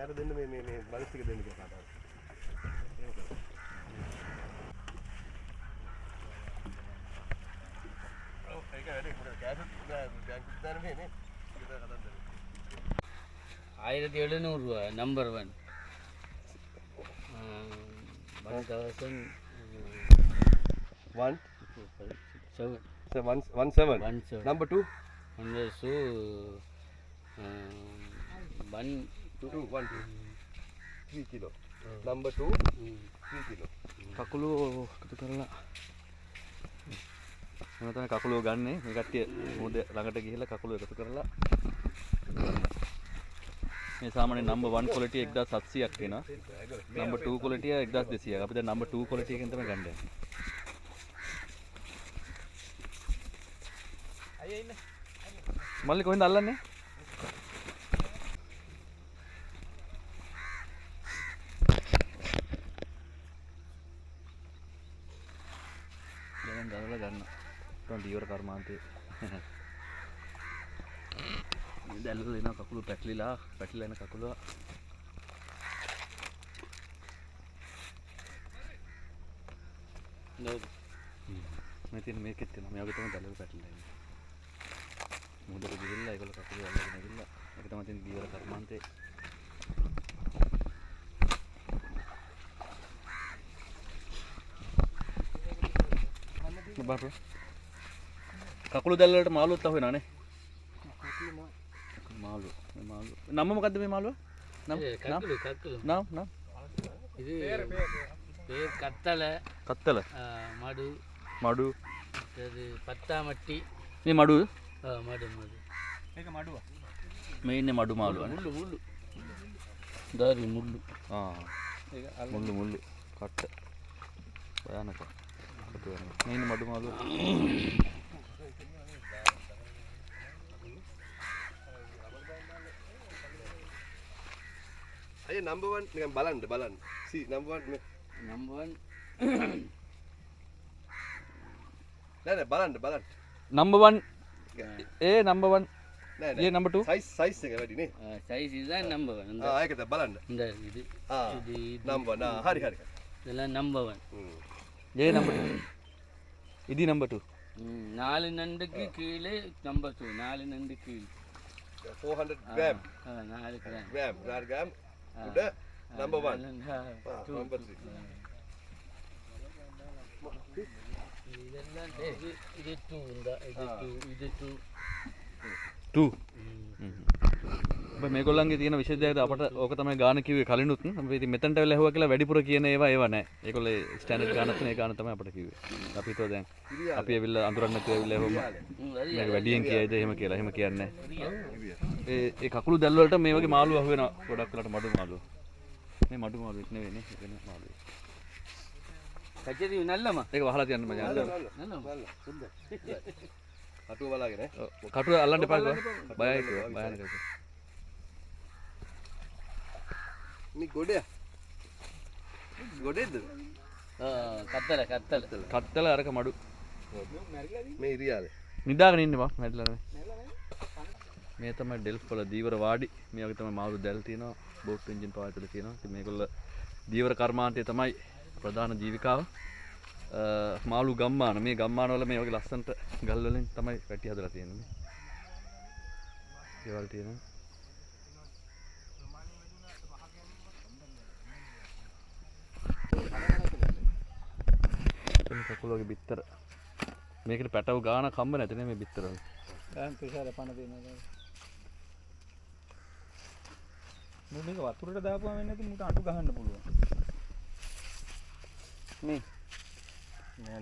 මෙයාට දෙන්න මේ බල්ස් ටික දෙන්න කියලා කාටවත්. ඔව් ඒක වැඩේ මොකද කෑමත් බැංකුවට දාන්න මේ නේ. ඒක තමයි කතන්දර. 1700 ரூபா number 1 1000 1 7 17 number 2 under so 1 2 1 3 kilo number 2 3 kilo කකුල එකතු කරලා මම තමයි කකුල ගන්නෙ මේ කට්ටිය මොකද ළඟට ගිහිල්ලා කකුල එකතු කරලා මේ සාමාන්‍ය නම්බර් 1 quality 1700ක් වෙනවා නම්බර් 2 quality 1200ක් අපි දැන් නම්බර් 2 quality එකෙන් තමයි ගන්න යන්නේ අයියා ඉන්න මල්ලි කොහෙන්ද අල්ලන්නේ දැන් ගලවලා ගන්න උන් දීවර කර්මාන්තේ දැල්වල එන කකුල පැටලිලා එන කකුල නේද මේ තියෙන මේකෙත් තියෙනවා මේ වගේ තමයි දැල්වල පැටලිලා ඉන්නේ මුදල ගිහිල්ලා ඒගොල්ලෝ කකුල අල්ලගෙන ගිහිල්ලා ඒක තමයි තියෙන දීවර කර්මාන්තේ බාර කකුල දැල් වලට මාළුවත් අහු වෙනවා නේ මාළුව නම මොකද්ද මේ මාළුව නම இது பேர் கத்தல மடு இது பத்தாமட்டி මේ මඩුව மடு මේක මඩුව මේ ඉන්නේ මඩු මාළුව முள்ளு දාරි මුල්ලු මුල්ලු කට භයානක මේ ඉන්නේ මඩු මාළුව අයියා number 1 නිකන් බලන්න see number 1 number 1 නෑ බලන්න number 1 ඒ number 1 නෑ ඒ number 2 size එක වැඩි නේ size இதுதான் number 1 ඒක තමයි බලන්න இந்த இது இது number හරි இதெல்லாம் number 1 ඒ number 2 இது number 2 4 நண்டுக்கு கீழே number 2 4 நண்டு கீழே 400 gram 4 gram උඩ number 1 number 3 இதெல்லாம் இது 2 இந்த இது 2 ඔබ මේගොල්ලන්ගේ තියෙන විශේෂයද අපට ඕක තමයි ගාන කිව්වේ කලිනුත් අපි ඉතින් මෙතනට වෙලා ඇහුවා කියලා වැඩිපුර කියන ඒවා නැහැ. ඒගොල්ලෝ ස්ටෑන්ඩඩ් ගානක් තියෙන ඒ ගාන තමයි අපට කිව්වේ. අපි හිතුවා දැන් අපි ඇවිල්ලා අඳුරන්න නැතුව ඇවිල්ලා එහෙම මේක වැඩියෙන් කියයිද එහෙම කියලා. එහෙම කියන්නේ නැහැ. ඒ කකුළු දැල් වලට මේ වගේ මාළු අහු වෙනවා ගොඩක් වෙලාට මඩු මාළුව. මේ මඩු මාළුවෙක් නෙවෙයි නේ. වෙන මාළුවෙක්. කච්චරි නල්ලම. ඒක වහලා තියන්න මචං. නල්ලම. සුන්දර. කටුව බලාගෙන කටුව අල්ලන්න එපා කිව්වා. බයයි කිව්වා. බයයි කිව්වා. මේ ගොඩේද කත්තල අරක මඩු මේ ඉරියාලේ නිදාගෙන ඉන්නේ බා මැරිලා නෙමෙයි මේ තමයි ඩෙල්ෆ් වල දීවර වාඩි මේ වගේ තමයි මාළු දැල් තියෙනවා බෝට් එන්ජින් පවා ඇතුලේ තියෙනවා ඉතින් මේගොල්ල දීවර කර්මාන්තයේ තමයි ප්‍රධාන ජීවිකාව මාළු ගම්මාන මේ ගම්මාන වල මේ වගේ ලස්සනට ගල් වලින් තමයි වැටි හදලා තියෙන්නේ ඒවල් තියෙනවා කකුලගේ බිත්තර මේකට පැටව ගාන කම්බ නැති නේ මේ බිත්තර වල ගාන ප්‍රසාර පණ දෙනවා මේක වතුරට දාපුවම වෙන්නේ නැති මුට අඬු ගහන්න පුළුවන් මේ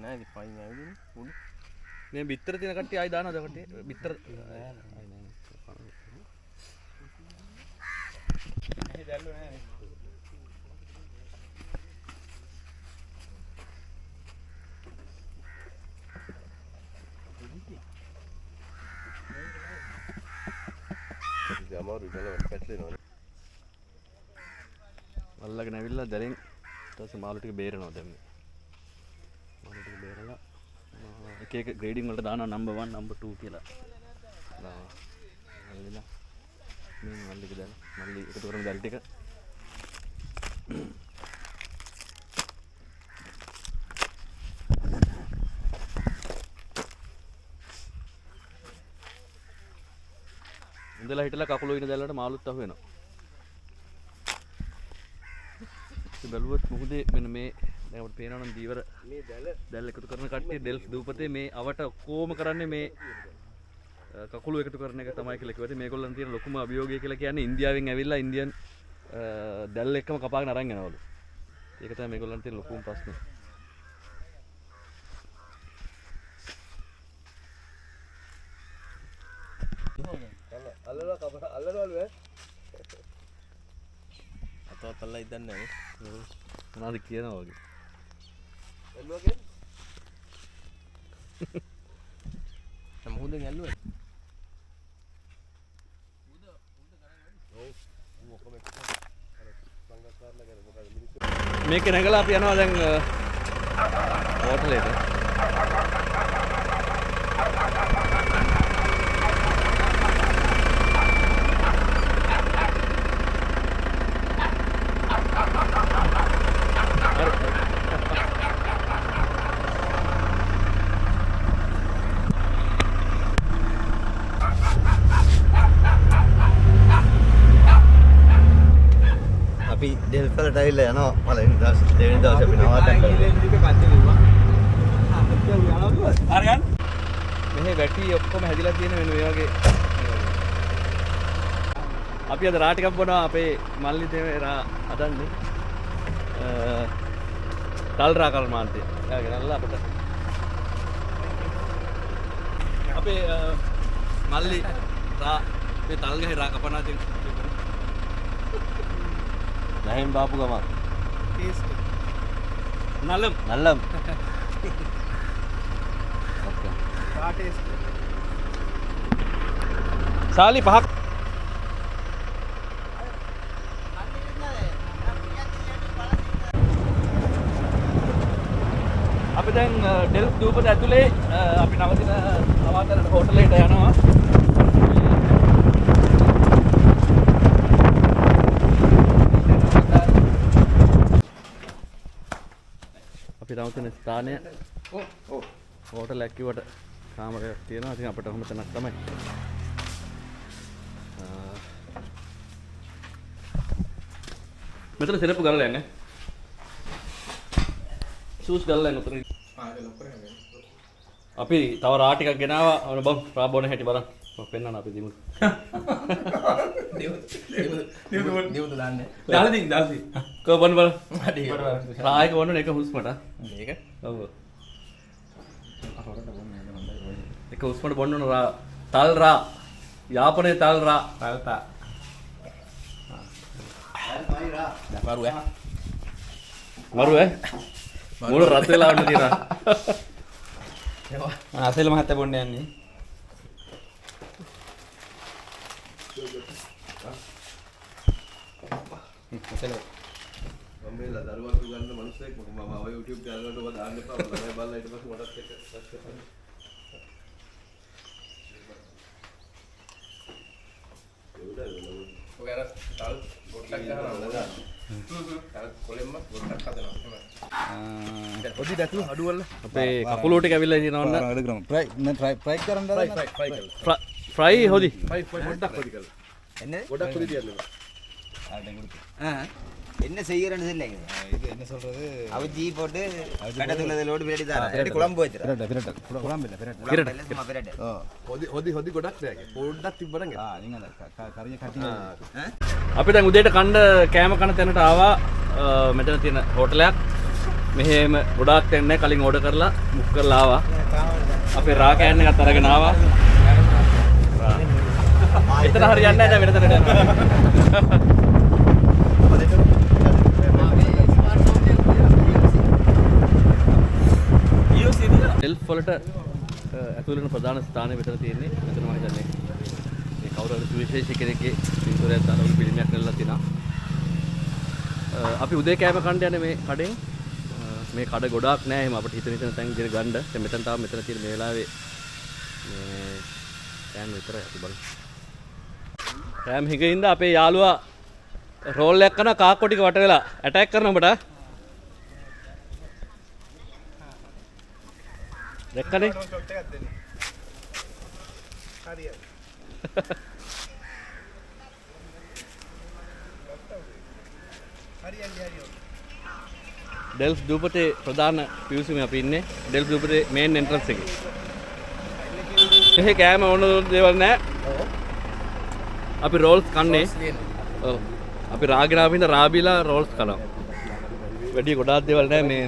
නෑ ඉතින් පයින් ආවිදිනේ උඩ මේ බිත්තර තියෙන කට්ටිය ආයි දානවද කට්ටිය බිත්තර නෑ දැල්ලු නෑ අමාරු ගලව පැටලෙනවා අල්ලගෙන ඇවිල්ලා දැරින් ඊට පස්සේ මාළු ටික බේරනවා දැන් මේ මාළු ටික බේරලා එක එක ග්‍රේඩින් වලට දානවා නම්බර් 1 නම්බර් 2 කියලා දානවා අල්ලලා මේ මල්ලික දැන් මල්ලි එකතු කරන දැල් ටික ඉඳලා හිටලා කකුල ඉන දැල්ලට මාළුත් අහු වෙනවා. ඉතින් බැලුවොත් මුහුදේ මෙන්න මේ දැන් අපිට පේනවා නම් දීවර මේ දැල් එකතු කරන කට්ටිය ඩෙල්ෆ් දූපතේ මේ අවට ඔක්කොම කරන්නේ මේ කකුළු එකතු කරන එක තමයි කියලා කිව්වා. ඉතින් මේගොල්ලන් තියෙන ලොකුම අභියෝගය කියලා කියන්නේ ඉන්දියාවෙන් ඇවිල්ලා ඉන්දියන් දැල් එක්කම කපාගෙන අරන් යනවලු. ඒක තමයි මේගොල්ලන් තියෙන ලොකුම ප්‍රශ්නේ. අල්ලනවලු අතවපල්ලා ඉදන්නේ නැහැ. මොනවද කියනවා වගේ. එල්ලුවගේ මොහොතෙන් ඇල්ලුවා. මේක නැගලා අපි යනවා දැන් හෝටලෙට. අපි ඩෙල්ෆ් වලට ඇවිල්ලා යනවා පළවෙනි දවස් දෙවෙනි දවස් අපි නවාතැන් හරියන් මෙහි වැටි ඔක්කොම හැදිලා තියෙන වෙන මේ වගේ අපි අද රා ටිකක් බොනවා අපේ මල්ලි තේ රා හදන්නේ තල් රා කර්මාන්තය. එයාගෙන අල්ල අපිට අපේ මල්ලි රා මේ තල් ගහේ රා කපනවා තියෙන නැහෙන් බාපු ගමන් නල්ලම් නල්ලම් සාලි පහක් අපි දැන් ඩෙල්ෆ් දූපත ඇතුලේ අපි නවතින නවාතැනට හෝටලෙට යනවා. අපි නවතින ස්ථානය හෝටල් ඇක්කිවට කාමරයක් තියෙනවා. ඉතින් අපිට ඔහොම තැනක් තමයි. මෙතන සෙනප්පු ගලලා යන්නේ. සූස් ගලලා යන උතර. අපි තව රා ටිකක් ගෙනාවා. ඔන්න බම් රා බොන හැටි බලන්න. පෙන්නන්න අපි දිමු. නියුද දාන්නේ. දාලා කො බොන්න බලන්න. රා එක බොන්න එක හුස්මට. මේක ඔව්. එක හුස්මට බොන්න ඕන රා. තල් රා. යාපනයේ තල් රා. තල්තා දපරු ඈ මරු ඈ මුල රත් වෙලා වන්න තියෙනවා. ආසෙල මහත්තයා බොන්න යන්නේ. මම මේ දරුවක් ගන්න මිනිස්සෙක් මම ඔය YouTube channel වලට ඔබ දාන්න එපා. ළමයි බලලා ඊට පස්සේ මටත් එක්ක ඔය අර තල් ගොඩක් ගහනවා. තල් කොලෙම්ම ගොඩක් හදනවා. ඔදි දැතුළු අඩු වල අපේ කකුල ටික ඇවිල්ලා තියෙනවන්න. ෆ්‍රයි කරන්න ෆ්‍රයි හොදි. ෆ්‍රයි ගොඩක් හොදි කරලා. என்ன ගොඩක් හොදි තියන්න. என்ன செய்யறன்னு தெரியல. இது என்ன சொல்றது? அவ ஜீ போட்டு கடத்துள்ளத லோடு பேடி தான. ரெடி குழம்பு வச்சிரா. பிரட்ட குழம்பு இல்ல பிரட்ட. சும்மா பிரட்ட. හොදි ගොඩක් නෑ. පොඩ්ඩක් තිබ්බනම් நீங்க கறிய கட்டி අපි දැන් උදේට කන්න කෑම කන තැනට ආවා. මෙතන තියෙන හෝටලයක්. මෙහෙම ගොඩාක් තැන්නේ කලින් ඕඩර් කරලා බුක් කරලා ආවා. අපේ රා කෑන් එකත් අරගෙන ආවා. එතන හරියන්නේ නැහැ දැන් වෙන තැනට යනවා. ඩෙල්ෆ් වලට ඇතුළේ වෙන ප්‍රධාන ස්ථානය මෙතන තියෙන්නේ. මෙතන මම හිතන්නේ මේ කවුරු හරි සුවිශේෂී කෙනෙක්ගේ පින්තූරයක් දාලා උඩ පිළිමයක් නෙලලා තිනා. අපි උදේ කෑම කන්න යන්නේ මේ කඩෙන්. මේ කඩ ගොඩාක් නෑ එහෙම අපිට හිතන තැන් විදිහට ගන්න. දැන් මෙතන තාම මෙතන තියෙන මේ වෙලාවේ මේ කෑම විතරයි අපි බලමු. කෑම හිගින්ද අපේ යාළුවා රෝල් එකක් කරන කාක්කෝ ටික වට වෙලා ඇටැක් කරන උඹට. දැක්කනේ? ඩෙල්ෆ් දූපතේ ප්‍රධාන පිවිසුමේ අපි ඉන්නේ. ඩෙල්ෆ් දූපතේ මේන් එන්ට්‍රන්ස් එකේ. මෙහි කෑම ඕන දේවල් නැහැ. අපි රෝල්ස් කන්නේ. ඔව්. අපි රාගිනාව ඉඳ රාබිලා රෝල්ස් කනවා. වැඩි ගොඩාක් දේවල් නැහැ මේ.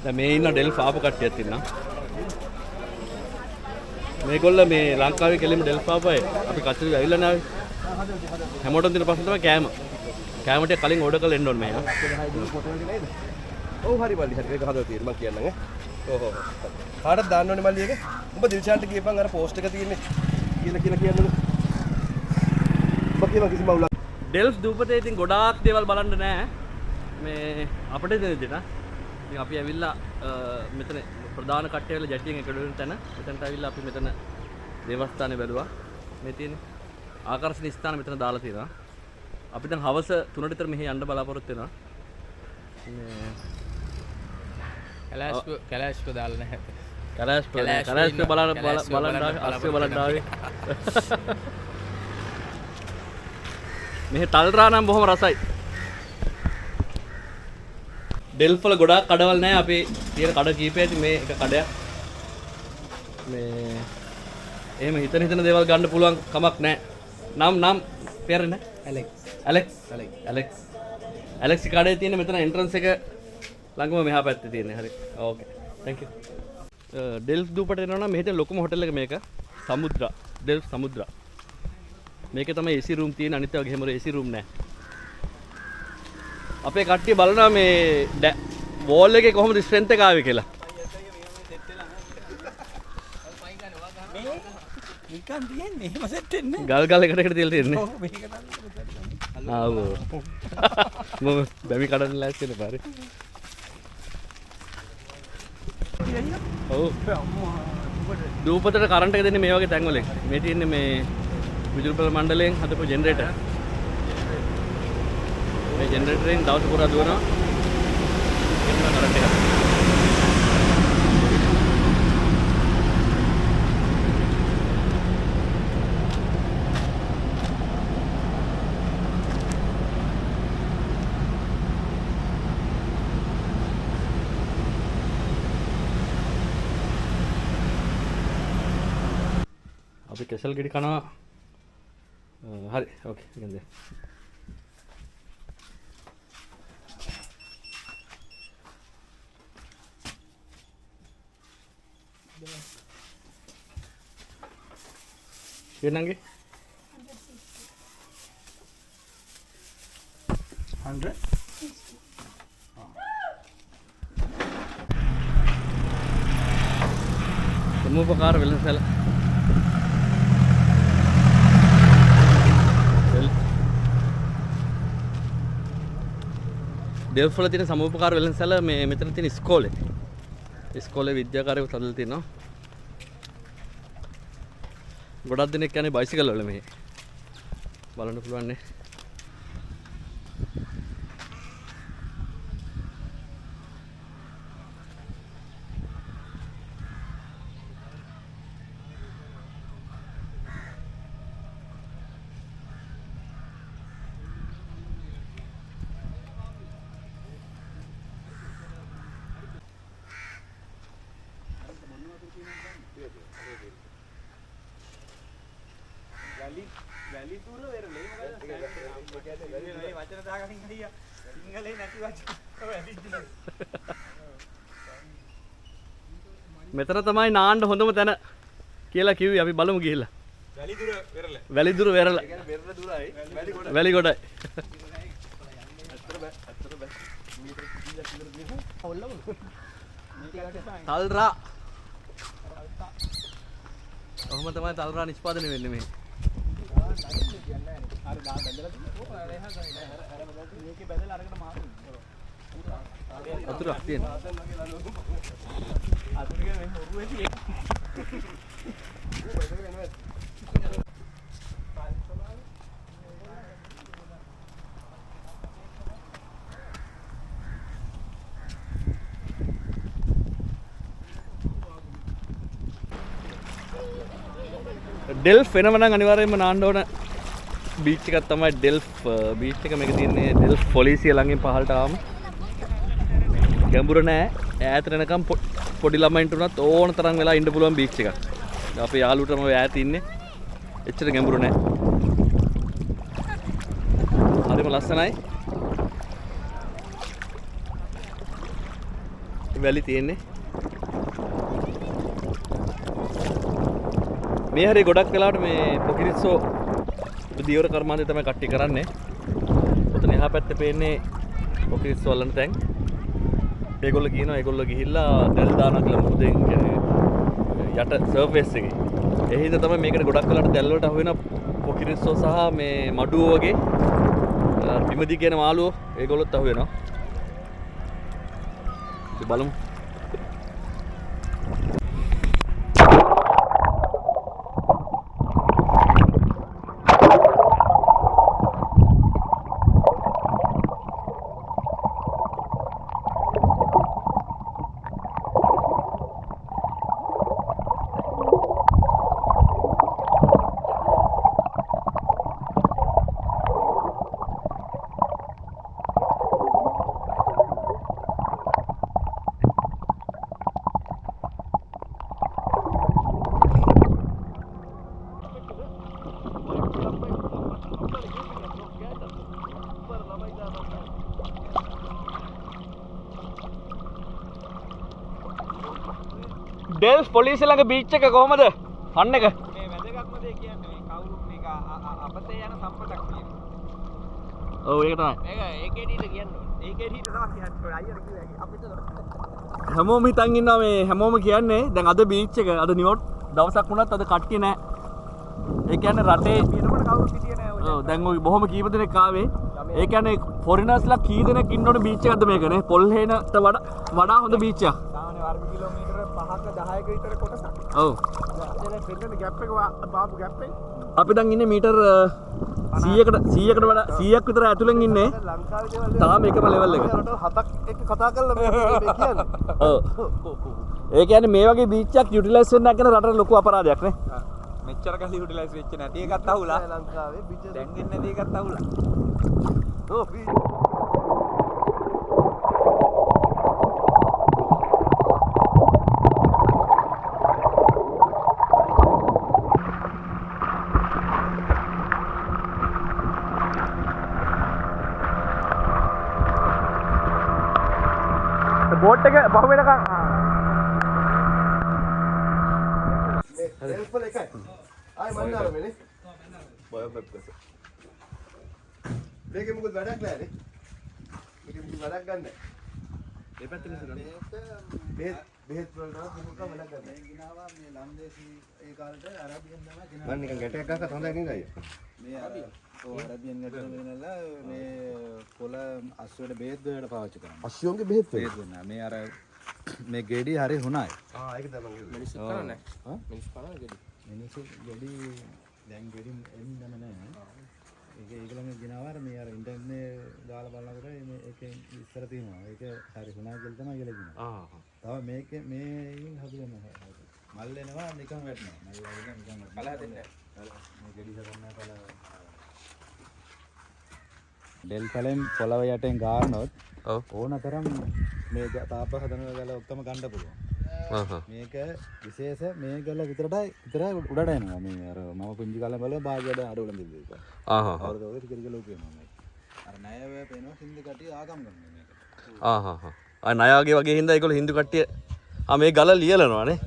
දැන් මේ ඉන්න ඩෙල්ෆ් ආපු කට්ටියක් ඉන්නවා. මේගොල්ල මේ ලංකාවේ කෙලින්ම ඩෙල්ෆ් ආපු අය. අපි කච්චි ඇවිල්ලා නාවේ. හැමෝටම දින පස්සේ තමයි කෑම. කෑමට කලින් ඕඩර් කරලා එන්න ඕනේ මේ. ඔව් හරි මල්ලි හරි ඒක හදලා තියෙනවා මම කියන්නම් ඈ. ඔව් ඔව්. කාටද දාන්න ඕනේ මල්ලි එක? උඹ දිල්ෂාන්ට කියපන් අර පෝස්ට් එක තියෙන්නේ කියලා කියන්නද? ඔබ කියපන් කිසිම අවුලක්. ඩෙල්ෆ් දූපතේ ඉතින් ගොඩාක් දේවල් බලන්න නැහැ. මේ අපිට දෙන දෙන. ඉතින් අපි ඇවිල්ලා මෙතන ප්‍රධාන කට්ටිය වෙලා ජැටියෙන් එකතු වෙන තැන. මෙතනට ඇවිල්ලා අපි මෙතන දේවස්ථානේ බැලුවා. මේ තියෙන ආකර්ෂණ ස්ථාන මෙතන දාලා තියෙනවා. අපි දැන් හවස 3ට විතර මෙහි යන්න බලාපොරොත්තු වෙනවා. මේ කැලෑස්කෝ දාලා නැහැ. කැලෑස්කෝ බලන්න අස්සේ බලන්න ආවේ. මෙහි තල්රා නම් බොහොම රසයි. ඩෙල්ෆ් වල ගොඩාක් කඩවල් නැහැ. අපි තියෙන කඩ කීපයක් මේ එක කඩයක්. මේ එහෙම හිතන දේවල් ගන්න පුළුවන් කමක් නැහැ. නම් පෙරෙන්නේ ඇලෙක්ස් කඩේ තියෙන මෙතන එන්ට්‍රන්ස් එක ළඟම මෙහා පැත්තේ තියෙන්නේ. හරි. ඕකේ. thank you. ඩෙල්ෆ් දූපතට එනවා නම් මෙහෙ තියෙන ලොකුම හොටෙල් එක මේක. සමුද්‍රා. ඩෙල්ෆ් සමුද්‍රා. මේකේ තමයි AC room තියෙන. අනිත් ඒවා ගෙහෙම AC room නැහැ. අපේ කට්ටිය බලනවා මේ වෝල් එකේ කොහොමද ස්ට්‍රෙන්ත් එක ආවේ කියලා. නිකන් තියන්නේ එහෙම සෙට් වෙන්නේ. ගල් එකට තියලා තියෙන්නේ. ඔව් මේක තමයි. ආව්. මම බැමි කඩන්න ලෑස්ති වෙන පාරේ. ඔව්. දූපතට කරන්ට් එක දෙන්නේ මේ වගේ තැන් වලින්. මේ තියෙන්නේ මේ විදුලි මණ්ඩලයෙන් හදපු ජෙනරේටර්. මේ ජෙනරේටරෙන් දවස් පුරා දුවනවා. එන්න කරන්ට් එක. අපි කෙසල් ගෙඩි කනවා. හරි ඕකේ ඉතින් දැන් Kenange? 100? Samupakara Velasala. ඩෙල්ෆ් වල තියෙන සමූපකාර වෙළඳසැල මේ මෙතන තියෙන ඉස්කෝලේ. ඉස්කෝලේ විද්‍යාකාරයෝ හදලා තිනවා. ගොඩක් දෙනෙක් යන්නේ බයිසිකල් වල මෙහි. බලන්න පුළුවන් නේ. වැලි තුර වෙරළේ මොකද මේ වචන දාගන්න ගියා සිංහලේ නැති වචන වැලි තුර මෙතන තමයි නාන්න හොඳම තැන කියලා කිව්වේ අපි බලමු ගිහිල්ලා වැලි තුර වෙරළ ඒ කියන්නේ වෙරළ දුරයි වැලි ගොඩයි තල්රා ඔහොම තමයි තල්රා නිෂ්පාදනය වෙන්නේ මේ අර ගා බැඳලා තියෙනවා අර එහා ගා මේකේ බැඳලා අරකට මාරු අතුරක් තියෙනවා අතුරේ මේ හොරුවේ තියෙන්නේ ඩෙල්ෆ් වෙනම නම් අනිවාර්යයෙන්ම නාන්න ඕන බීච් එකක් තමයි ඩෙල්ෆ් බීච් එක මේක තියෙන්නේ ඩෙල්ෆ් පොලිසිය ළඟින් පහළට ආවම ගැඹුර නෑ ඈතට එනකම් පොඩි ළමයින්ට උනත් ඕන තරම් වෙලා ඉන්න පුළුවන් බීච් එකක්. අපේ යාළුවටම ඔය ඈත ඉන්නේ. එච්චර ගැඹුරු නෑ. හරිම ලස්සනයි. වැලි තියෙන්නේ. මේ හරිය ගොඩක් වෙලාවට මේ පොකිරිස්සෝ දියවර කර්මාන්තය තමයි කට්ටිය කරන්නේ. ඔතන එහා පැත්තේ පේන්නේ පොකිරිස්සෝ වලන තැන්. ඒගොල්ලෝ කියනවා ඒගොල්ලෝ ගිහිල්ලා දැල් දානවා කියලා මුහුදෙන් යට සර්ෆේස් එකේ. ඒ හින්දා තමයි මේකට ගොඩක් වෙලාවට දැල් වලට අහු වෙන පොකිරිස්සෝ සහ මේ මඩුවෝ වගේ බිමදි කියන මාළුවෝ ඒගොල්ලොත් අහු වෙනවා. ඉතින් බලමු. ඩෙල්ෆ් පොලිසිය ළඟ බීච් එක කොහමද? ෆන් එක. මේ වැදගත්ම දේ කියන්නේ මේ කවුරු මේක අපතේ යන සම්පතක් කියනවා. ඔව් ඒක තමයි. මේක ඒකේඩීට කියන්නේ. ඒකේඩීට තමයි කියන්නේ. අයියර කිව්වා අපිට හැමෝම හිතන් ඉන්නවා මේ හැමෝම කියන්නේ දැන් අද බීච් එක අද නිවොට් දවසක් වුණත් අද කට්ටිය නෑ. ඒ කියන්නේ රටේ වෙනකොට කවුරුත් හිටියේ නෑ ඔය. ඔව් දැන් ඔය බොහොම කීප දෙනෙක් ආවේ. ඒ කියන්නේ ෆොරිනර්ස්ලා කී දෙනෙක් ඉන්නවනේ බීච් එකක්ද මේකනේ? පොල්හේනට වඩා හොඳ බීච් එකක්. සාමාන්‍ය වර්ග කිලෝමීටර 5ක 10ක විතර කොටසක්. ඔව්. දැන් පෙන්නන ගැප් එක බාපු ගැප් එක. අපි දැන් ඉන්නේ මීටර් 100කට වඩා 100ක් විතර ඇතුලෙන් ඉන්නේ. ලංකාවේ දේවල් තාම එකම ලෙවල් එක. රට හතක් එක්ක කතා කරලා මේ කියන්නේ. ඔව්. ඒ කියන්නේ මේ වගේ බීච් එකක් යුටිලයිස් වෙන්න නැගෙන රටට ලොකු අපරාධයක් නේ. මෙච්චර කල් යුටිලයිස් වෙච්ච නැති එකත් අහුලා. ලංකාවේ බීච් දැන් එන්නේ නැති එකත් අහුලා. ඔව් බෝට් එක පහු වෙනකන් හෙල්පල් එකයි. ආයි මන්නාර මෙනේ. බය බක්කස. මේකේ මොකද වැඩක් නැහැනේ. මේකේ මොකද වැඩක් ගන්න නැහැ. මේ පැත්තේ නේද? බෙහෙත් වලට මොකක් වැඩක් ගන්න නැහැ. ගිනාවා මේ ලන්දේසි ඒ කාලේට අරබියන් තමයි ගිනාවා. මම නිකන් ගැටයක් ගහකට හොඳයි නේද අයියා? මේ අරබියන් ගැටේ වෙනලා මේ කොළ අස්සුවට බෙහෙත් වලට පාවිච්චි කරනවා. අශ්වයන්ගේ බෙහෙත් වේ. බෙහෙත් වෙනවා. මේ අර මේ ගෙඩි හරි හුණයි. ඒක තමයි මම මිනිස්සු කරන්නේ. මිනිස්සු කරන්නේ ගෙඩි. මිනිස්සු ගෙඩි දැන් ගෙඩි එන්නම නැහැ. ඒක ඒගොල්ලන්ගේ ගෙනාවා මේ අර ඉන්ටර්නෙට් දාලා බලනකොට මේ ඒකේ ඉස්සර තියෙනවා. ඒක හරි හුණයි කියලා තමයි කියලා කියනවා. තව මේකේ මේකින් හදුවනවා. මල් එනවා නිකන් වැටෙනවා. මල් වලින් නිකන් කලහ දෙන්නේ මේ ගෙඩි හදන්න කලහ. ඩෙල් පැලෙන් පොළව යටෙන් ගානොත් ඕනතරම් මේ තාප හදන ගල ඔක්කොම ගන්න පුළුවන්. මේක විශේෂ මේ ගල විතරයි උඩට එනවා. මේ අර මම පුංචි කාලේ බලලා භාගයට අඩවලන් තිබ්බේ. අවුරුදු ටික ටික ලෝක වෙනවා මේක. අර ණය පේනවා හින්දු කට්ටිය ආගම් ගන්නවා මේක. ආ ණයගේ වගේ හින්දා ඒගොල්ලෝ හින්දු කට්ටිය මේ ගල ලියලනවා නේ.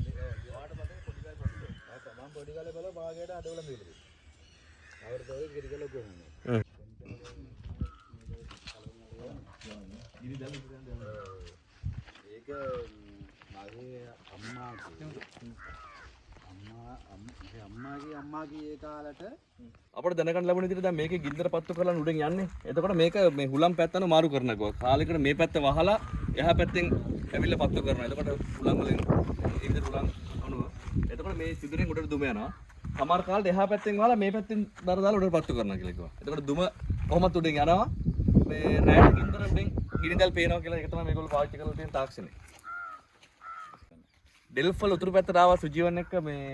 මම පොඩි කාලේ බලලා භාගයට අඩවලන් තිබ්බේ. අවුරුදු ටික ටික ලෝක වෙනවා. ඒක මගේ අම්මාගේ ඒ කාලට අපිට දැනගන්න ලැබුණ විදිහට දැන් මේකේ ගින්දර පත්තු කරලා උඩින් යන්නේ. එතකොට මේක මේ හුලම් පැත්තන මාරු කරනවා. කාලෙකට මේ පැත්ත වහලා එහා පැත්තෙන් ඇවිල්ලා පත්තු කරනවා. එතකොට හුලම් වලින් ඒ විදිහට හුලම් අනුව. එතකොට මේ සිදුරෙන් උඩට දුම යනවා. සමහර කාලේ එහා පැත්තෙන් වහලා මේ පැත්තෙන් දර දාලා උඩට පත්තු කරනවා කියලා කිව්වා. එතකොට දුම කොහොමද උඩින් යනවා. මේ රෑට ගින්දර උඩින් ගිනිදල් පේනවා කියලා ඒක තමයි මේගොල්ලෝ පාවිච්චි කරලා තියෙන තාක්ෂණය. ඩෙල්ෆ් වල උතුරු පැත්තට ආවා සුජීවන් එක්ක මේ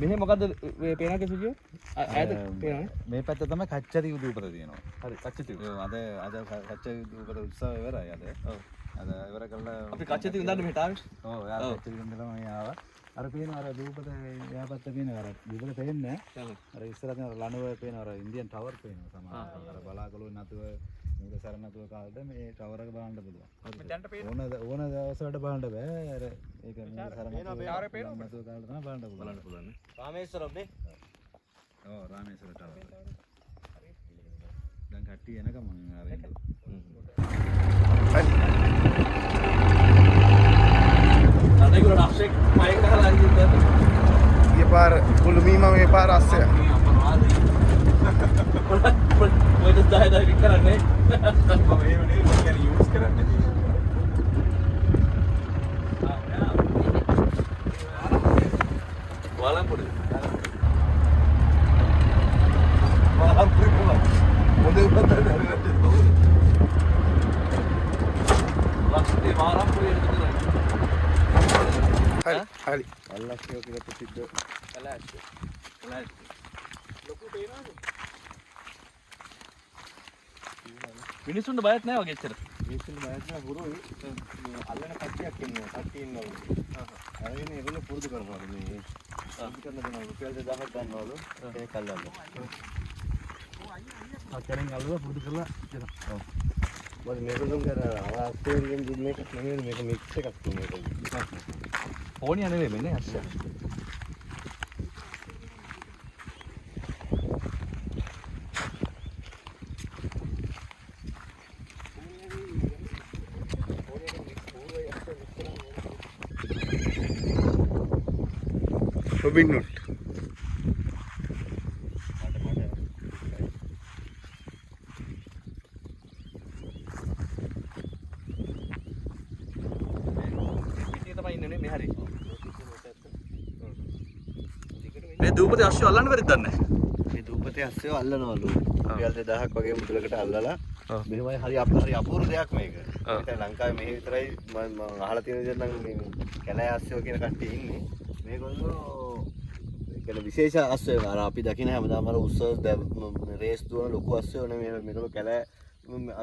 මෙහෙ මොකද්ද මේ පේනකේ සුජීව? ඈත පේනවනේ. මේ පැත්ත තමයි කච්චති දූපත තියෙනවා. හරි කච්චති. අද කච්චති දූපත උත්සවය ඉවරයි අද. ඔව්. අද ඉවර කළා. අපි කච්චති ඉඳන් මෙහෙට ආවේ. ඔව් යා කච්චති ඉඳලා මම ආවා. අර පේන අර දූපත එයා පැත්ත පේන අර දූපත පේන්නේ නැහැ. අර ඉස්සරහ තියෙන ලනුව පේන අර ඉන්දියන් ටවර් පේනවා සමහරවිට. අර බලාගලුවේ නැතුව මුද සර නැතුව කාලෙද මේ ටවර් එක බලන්න පුළුවන්. ඕන දවසකට බලන්න බෑ. අර ඒක මේ සර නැතුව කාලෙ තමයි බලන්න පුළුවන්. රාමේශ්වරම් නේ. ඔව් රාමේශ්වර ටවර්. දැන් කට්ටිය එනකම් මම අර අනේගොල්ලෝ අක්ෂේ මයික් ගහලා අරින්න. ඊය පාර කුළුමීම මේ පාර අස්සේ. ඔය දහය විකරන්නේ. මම එහෙම නෙවෙයි මම කියන්නේ යූස් කරන්නේ. වලම්පුඩේ. වලම්පුඩේ මොකද? මොදේ උත්තර ලක්ෂේ වලම්පුඩේ විතරයි. හරි. අල්ලක්ෂය කියලා ප්‍රසිද්ධ කලාශය. ලොකු පේනවද? මිනිස්සුන්ට බයත් නැහැ වගේ එච්චර. මේකෙන් බයත් හුරුයි. අල්ලන කට්ටියක් ඉන්නවා. කට්ටිය ඉන්නවා. අරගෙන ඒගොල්ලෝ පුරුදු කරනවා මේ. පුරුදු කරන දෙනවා. රුපියල් 2000ක් ගන්නවලු. ඒක අල්ලන්න. අතරින් අල්ලලා පුරුදු කරලා දෙනවා. ඔව්. මොකද මේගොල්ලෝ කර ආස්ට්‍රේලියානු දුන්න එකක් නෙමෙයි මේක මික්ස් එකක් තියෙනවා. ඕනිය නෙවෙයි මෙන්නේ අස්ස. Robin Hood. මේ දූපතේ අශ්වය අල්ලන්න බැරිද දන්නේ? මේ දූපතේ අස්සෙව අල්ලනවලු. රුපියල් 2000ක් වගේ මුදලකට අල්ලලා මෙහෙමයි හරි අපූර්ව දෙයක් මේක. ඒක ලංකාවේ මෙහෙ විතරයි මම අහලා තියෙන විදිහට නම් මේ කැලෑ අස්සෙව කියන කට්ටිය ඉන්නේ. මේගොල්ලෝ කියන්නේ විශේෂ අස්සෙව අර අපි දකින හැමදාම අර උත්සව රේස් දුවන ලොකු අස්සෙව නෙමෙයි මේගොල්ලෝ කැලෑ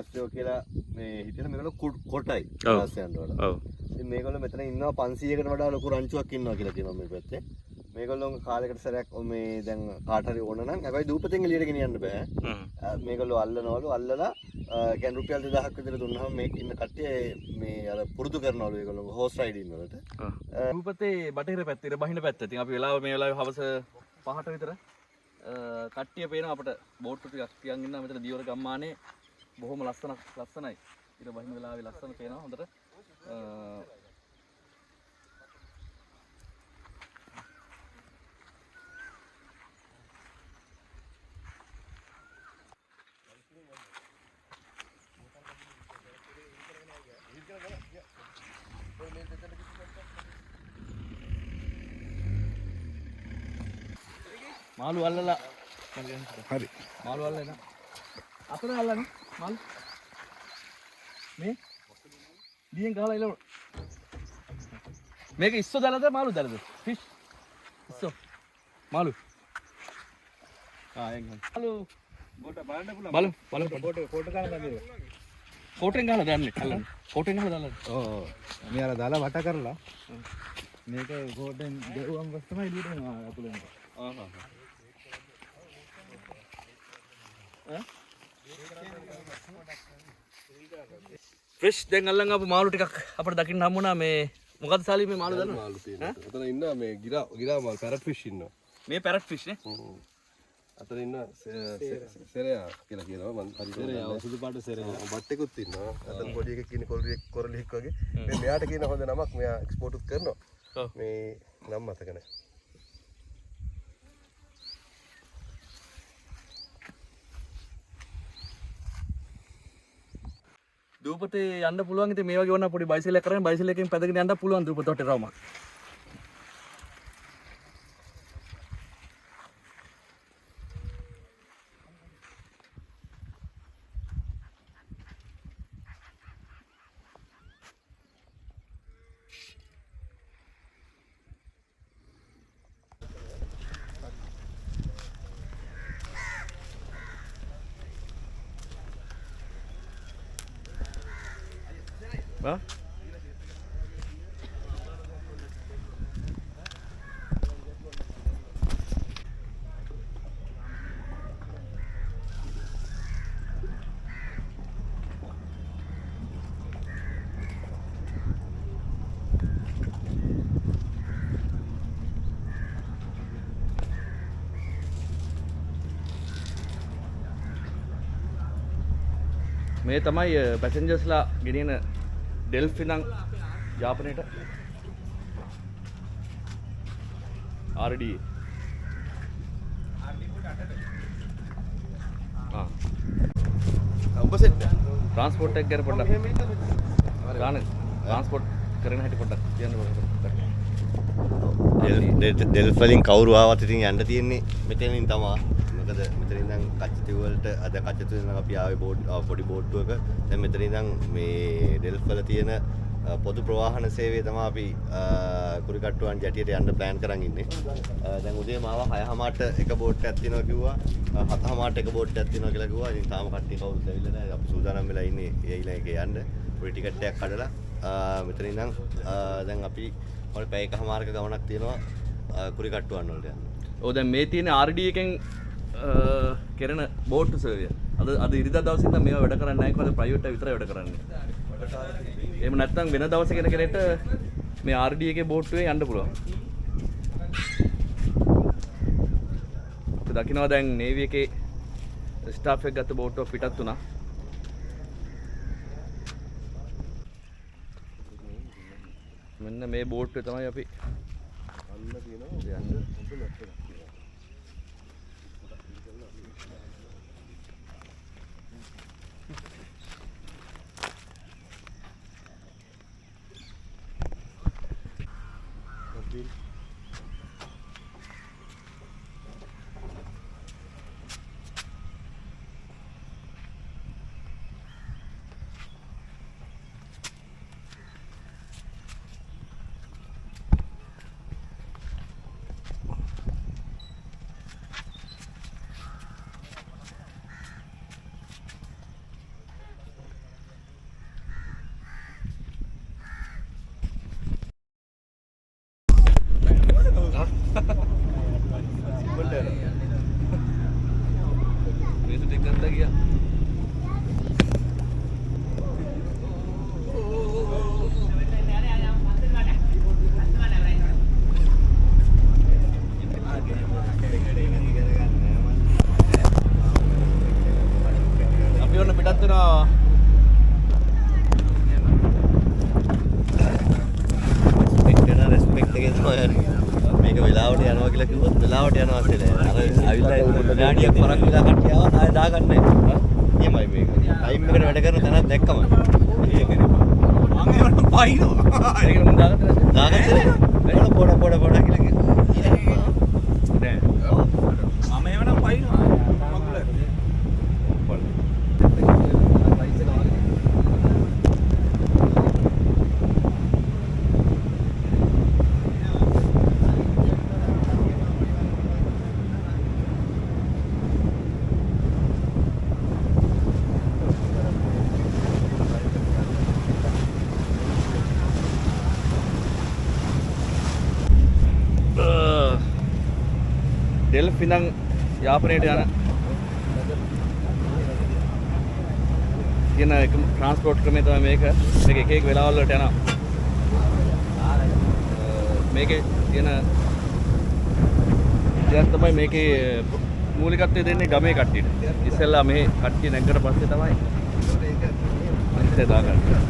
අස්සෙව කියලා මේ හිතන මේගොල්ලෝ කොටයි අස්සයන්ට වඩා. ඔව්. ඉතින් මේගොල්ලෝ මෙතන ඉන්නවා 500කට වඩා ලොකු රංචුවක් ඉන්නවා කියලා කියනවා මේ පැත්තේ. මේගොල්ලෝ කාලයකට සැරයක් මේ දැන් කාට හරි ඕන නම් හැබැයි දූපතෙන් එළියට ගෙනියන්න බෑ. මේගොල්ලෝ අල්ලනවලු අල්ලලා කියන්නේ රුපියල් 2000ක් විතර දුන්නාම මේක ඉන්න කට්ටිය මේ අර පුරුදු කරනවලු ඒගොල්ලෝ හෝස් රයිඩින් වලට. දූපතේ බටහිර පැත්තේ බහින පැත්ත. ඉතින් අපි වෙලාව මේ වෙලාවේ හවස 5ට විතර කට්ටිය පේනවා අපිට බෝට් ටිකක් පියන් ඉන්නවා මෙතන දියවල ගම්මානේ බොහොම ලස්සනයි. ඊට බහින වෙලාවේ ලස්සන පේනවා හොඳට. මාළු අල්ලලා හරි. මාළු අල්ලලා අතන අල්ලන්නේ මාළු මේ දියෙන් ගහලා ඉලව මේක ඉස්සෝ දාලාද මාළු දාලාද ෆිෂ් ඉස්සෝ මාළු මාළු බෝට බලන්න පුළුවන්. බලමු ෆෝටෝ ගන්න බෑ. කෝටෙන් ගහලා දාන්නේ අල්ලන්න කෝටෙන් ගහලා දාලා ඔව්. මේ අර දාලා වට කරලා මේක ෆෝටෙන් දෙවුවම තමයි එළියට එනවා අතුලෙන්. ෆ්‍රෙෂ් දැන් අල්ලන් ආපු මාළු ටිකක් අපිට දකින්න හම්බුණා මේ මොකද්ද සාලි මේ මාළු දන්නවද? මාළු තියෙනවා. අතන ඉන්නවා මේ ගිරා මාළු පැරට් ෆිෂ් ඉන්නවා. මේ පැරට් ෆිෂ් නේ. අතන ඉන්න සෙරයා කියලා කියනවා මම හරි සෙරයා සුදු පාට සෙරයා. බට්ටෙකුත් ඉන්නවා. අතන පොඩි එකෙක් ඉන්නේ කොරලියෙක් වගේ. මේ මෙයාට කියන හොඳ නමක් මෙයා එක්ස්පෝර්ට් උත් කරනවා. මේ නම් මතක නැහැ. දූපතේ යන්න පුළුවන් ඉතින් මේ වගේ වුණා පොඩි බයිසිකලයක් කරගෙන බයිසිකලයකින් පැදගෙන යන්න පුළුවන් දූපත වටේ රවුමක්. ආ මේ තමයි පැසෙන්ජර්ස්ලා ගෙනියන ඩෙල්ෆි නම් යාපනයට RDA උඹ සෙට් ට්‍රාන්ස්පෝර්ට් එක ගැන පොඩ්ඩක් ගාන ට්‍රාන්ස්පෝර්ට් කරන හැටි පොඩ්ඩක් කියන්න පොඩ්ඩක් ඩෙල්ෆ් වලින් කවුරු ආවත් ඉතින් යන්න තියෙන්නේ මෙතනින් තමයි. මොකද මෙතන ඉඳන් කච්චිති වලට අද කච්චිති ඉඳන් අපි ආවේ පොඩි බෝට්ටුවක. දැන් මෙතන ඉඳන් මේ ඩෙල්ෆ් වල තියෙන පොදු ප්‍රවාහන සේවය තමයි අපි කුරිකට්ටුවන් ජැටියට යන්න ප්ලෑන් කරන් ඉන්නේ. දැන් උදේම ආවා 6:00ට එක බෝට් එකක් තියෙනවා කිව්වා. 7:00ට එක බෝට් එකක් තියෙනවා කියලා කිව්වා. ඉතින් තාම කට්ටිය කවුරුත් ඇවිල්ලා නැහැ. අපි සූදානම් වෙලා ඉන්නේ ඒයිලා එකේ යන්න. පොඩි ටිකට් එකක් කඩලා මෙතන ඉඳන් දැන් අපි මොකද පැය එකමාරක ගමනක් තියෙනවා කුරිකට්ටුවන් වලට යන්න. ඔව් දැන් මේ තියෙන RDA එකෙන් කරන බෝට් සර්විය. අද ඉරිදා දවසේ ඉඳන් මේවා වැඩ කරන්නේ නැහැ කොහොමද ප්‍රයිවට් එක විතරයි වැඩ කරන්නේ. එහෙම නැත්නම් වෙන දවසක කෙන කෙනෙක්ට මේ RDA එකේ බෝට්ටුවේ යන්න පුළුවන්. අපි දකිනවා දැන් නේවි එකේ ස්ටාෆ් එක ගත්ත බෝට්ටුවක් පිටත් වුණා. මෙන්න මේ බෝට්ටුවේ තමයි අපි අන්න තියෙනවා යන්න හොඳ නැට් එකක්. මේක වෙලාවට යනවා කියලා කිව්වොත් වෙලාවට යනවා කියලා. අර අවිල්ලා විනාඩියක් පරක් වෙලා කට්ටිය ආවා ආයෙ දාගන්නේ නැහැ. එහෙමයි මේක. ටයිම් එකට වැඩ කරන තැනක් දැක්කම. ඒක නේ. මම ඒවට පයින්නවා. ඒක මම දාගත්තද? දාගත්තද? පොඩ කියලා කිව්වා. නෑ. මම ඒවට පයින්නවා. මගුල. ඩෙල්ෆි ඉඳන් යාපනයට යන කියන එක ට්‍රාන්ස්පෝර්ට් ක්‍රමය තමයි මේක. මේක එක එක වෙලාවල් වලට යනවා. මේකේ තියෙන දෙයක් තමයි මේකේ මූලිකත්වය දෙන්නේ ගමේ කට්ටියට. ඉස්සෙල්ලා මේ කට්ටිය නැගකට පස්සේ තමයි අනිත් දාගන්නේ.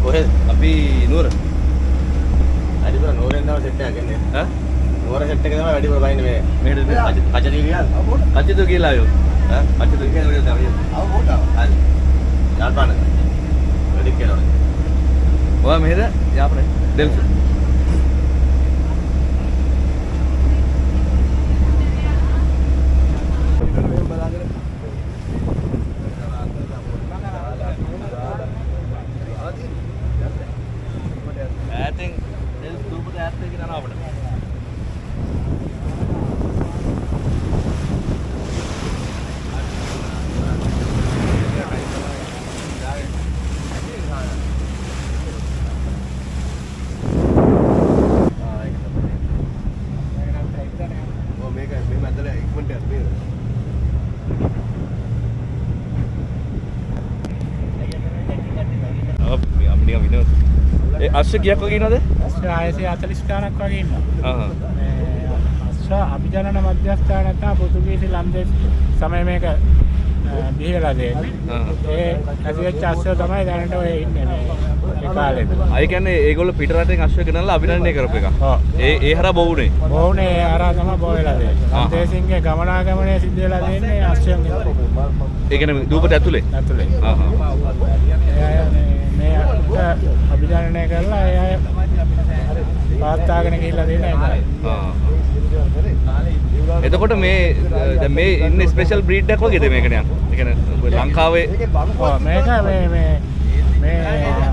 කොහෙද? අපි නුවර. වැඩිපුර නුවරෙන් තමයි සෙට් එකක් ගන්නේ. ඈ? නුවර සෙට් එක තමයි වැඩිපුර බයින්නේ මේ. මේකද කචදී ගියාද? කච්චිතු කියලා ආයෝ. ඈ? කච්චිතු කියලා වල තමයි. ආව බෝට ආව. හරි. යාල්පාන. වැඩි කියලා. ඔයා මෙහෙද යාපනේ ඩෙල්ෆි. යනවා අපිට. අශ්ව කීයක් වගේ ඉන්නවද? අශ්ව 640 ගණක් වගේ ඉන්නවා. ආහ්. අශ්ව අභිජනන මධ්‍යස්ථානය තමයි පෘතුගීසි ලන්දේසි සමය මේක බිහි වෙලා තියෙන්නේ. ඒ ඇතිවෙච්ච අශ්ව තමයි දැනට ඔය ඉන්නේ මේ කාලේද. අය කියන්නේ ඒගොල්ලෝ පිට රටෙන් අශ්ව ගෙනල්ලා අභිනන්දනය කරපු එක. ඒ හරහා බොවුනේ. බොහුනේ අරා තමයි බෝ වෙලා තියෙන්නේ. ලන්දේසින්ගේ ගමනාගමනය සිද්ධ වෙලා තියෙන්නේ අශ්වයන් ගෙනල්ලා. ඒ කියන්නේ දූපත ඇතුලේ. ඇතුලේ. මේ අභිජනනය කරලා ඒ අය පාත්තාගෙන ගිහිල්ලා තියෙනවා. එතකොට මේ දැන් මේ ඉන්නේ ස්පෙෂල් බ්‍රීඩ් එකක් වගේද මේක නිකන්? ඒ කියන්නේ ලංකාවේ ඔව් මේක මේ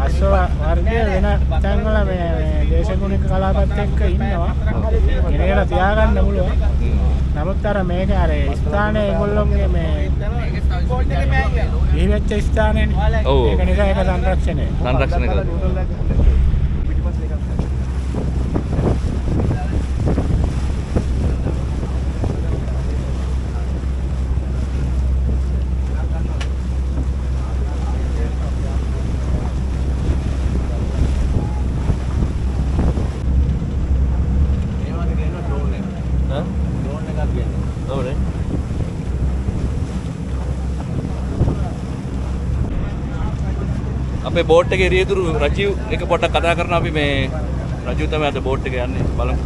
අශ්ව වර්ගය වෙන තැන්වල මේ දේශගුණික කලාපත් එක්ක ඉන්නවා. ගෙනලා තියාගන්න පුළුවන්. නමුත් අර මේක අර ස්ථානයේ ඒගොල්ලෝගේ මේ ජීවිත ස්ථානයනේ. ඒක නිසා ඒක සංරක්ෂණය කරලා. අපේ බෝට් එකේ රියදුරු රජීව් එක පොඩ්ඩක් කතා කරනවා අපි මේ රජීව් තමයි අද බෝට් එකේ යන්නේ බලමු.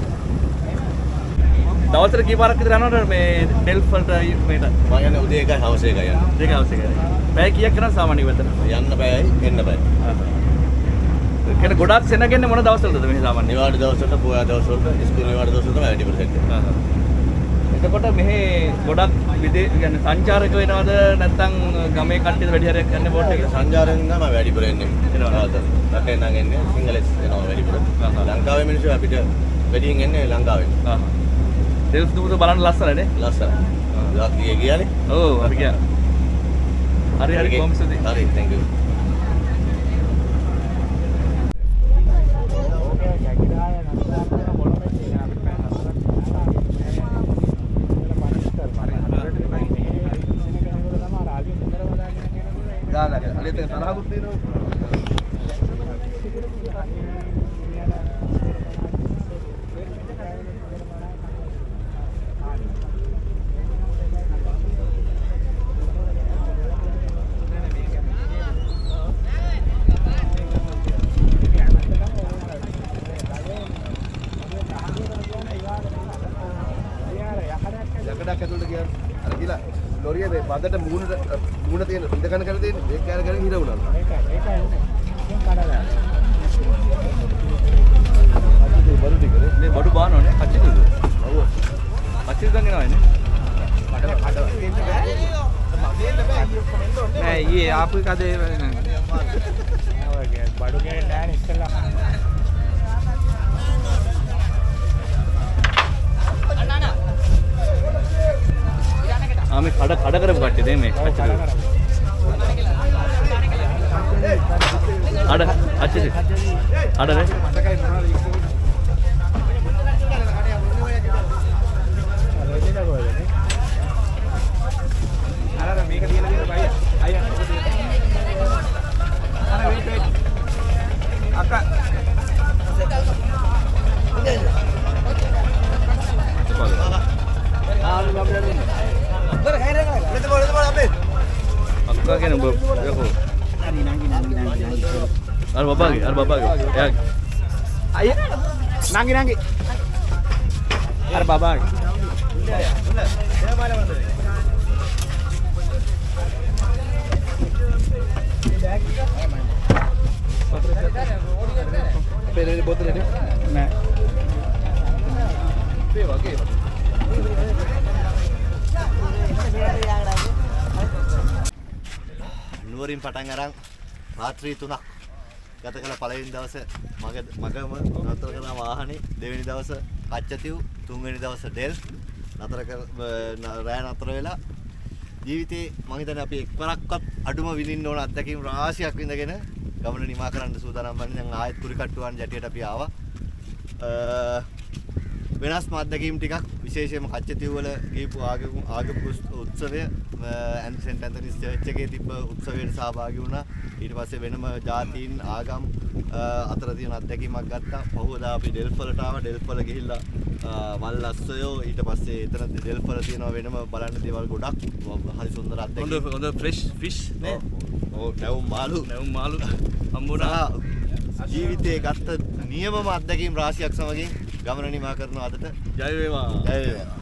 දවසට කී පාරක් විතර යනවද මේ ඩෙල්ෆ් වලට මේකට? මම යන්නේ උදේ 1යි හවස 1යි යන්නේ. දෙක හවස එකයි. පැය කීයක් කරන් සාමාන්‍ය වෙතන? යන්න බෑයි එන්න බෑ. කෙන ගොඩාක් සෙනගන්නේ මොන දවස්වලද මේ සාමාන්‍ය? නිවාඩු දවස්වලට, පොයා දවස්වලට, ඉස්කෝලේ නිවාඩු දවස්වලට තමයි වැඩි ප්‍රසෙන්ට්. එතකොට මෙහි ගොඩක් කියන්නේ සංචාරක වෙනවද නැත්නම් ගමේ කට්ටියද වැඩි හරියක් යන්නේ බෝට් එකේ? සංචාරයෙන් තමයි වැඩිපුර එන්නේ. රටේ නම් එන්නේ සිංහලස් එනවා වැඩිපුර. ලංකාවේ මිනිස්සු අපිට වැඩියෙන් එන්නේ ලංකාවෙන්. දෙල්ෆ් දුවද බලන්න ලස්සනනේ. ලස්සනයි. ලාකිය ගියානේ. ඔව් අපි ගියා. හරි කොහොමද? හරි thank you. යකඩක් ඇතුළට ගියා. අර ගිලා ලොරිය මේ බඳට මූණ තියෙන ඉඳ ගන්න කරලා තියෙන්නේ. ඒක කෑල කරගෙන හිර වුණා. මේ බඩු බානවනේ කච්චිද? ඔව්. කච්චිද ගන්නවනේ. නෑ ඊයේ ආපු එකද බඩු ගෙන්න නෑනේ ඉස්සෙල්ලා. මේ කඩ කරපු කට්ටිය මේ කච්චිද? අඩ අච්චිද? අඩනේ. මේක තියලා දෙන්න බයි. අයියා. අර වෙයිට්. අක්කා. අක්කා කියන ඔබ යකෝ. අර බබාගේ. එයා අයියා. නංගි. අර බබාගේ. පෙරේ බෝතලේ නෑ. මේ වගේ. නුවරින් පටන් අරන් රාත්‍රී 3ක් ගත කළ පළවෙනි දවසේ මගම නතර කරන වාහනේ දෙවෙනි දවසේ කච්චතිව් තුන්වෙනි දවසේ ඩෙල් රෑ නතර වෙලා ජීවිතේ මම හිතන්නේ අපි එක්වරක්වත් අඩුම විඳින්න ඕන අත්දැකීම් රාශියක් විඳගෙන ගමන නිමා කරන්න සූදානම් වන්නේ. දැන් ආයෙත් කුරිකට්ටුවන් ජැටියට අපි ආවා. වෙනස්ම අත්දැකීම් ටිකක් විශේෂයෙන්ම කච්චතිව් වල ගිහපු ආගම උත්සවය සෙන්ට් ඇන්තනිස් චර්ච් එකේ තිබ්බ උත්සවයට සහභාගී වුණා. ඊට පස්සේ වෙනම ජාතීන් ආගම් අතර තියෙන අත්දැකීමක් ගත්තා. පහුවදා අපි ඩෙල්ෆ් වලට ආවා. ඩෙල්ෆ් වල ගිහිල්ලා මල් අස්සයෝ ඊට පස්සේ එතන ඩෙල්ෆ් වල තියෙනවා වෙනම බලන්න දේවල් ගොඩක්. හරි සුන්දර අත්දැකීම්. හොඳ ෆ්‍රෙෂ් ෆිෂ් නේ. ඔව් නැවුම් මාළු හම්බුණා. ජීවිතේ ගත්ත නියමම අත්දැකීම් රාශියක් සමගින් ගමන නිමා කරන අදට ජය වේවා. ජය වේවා.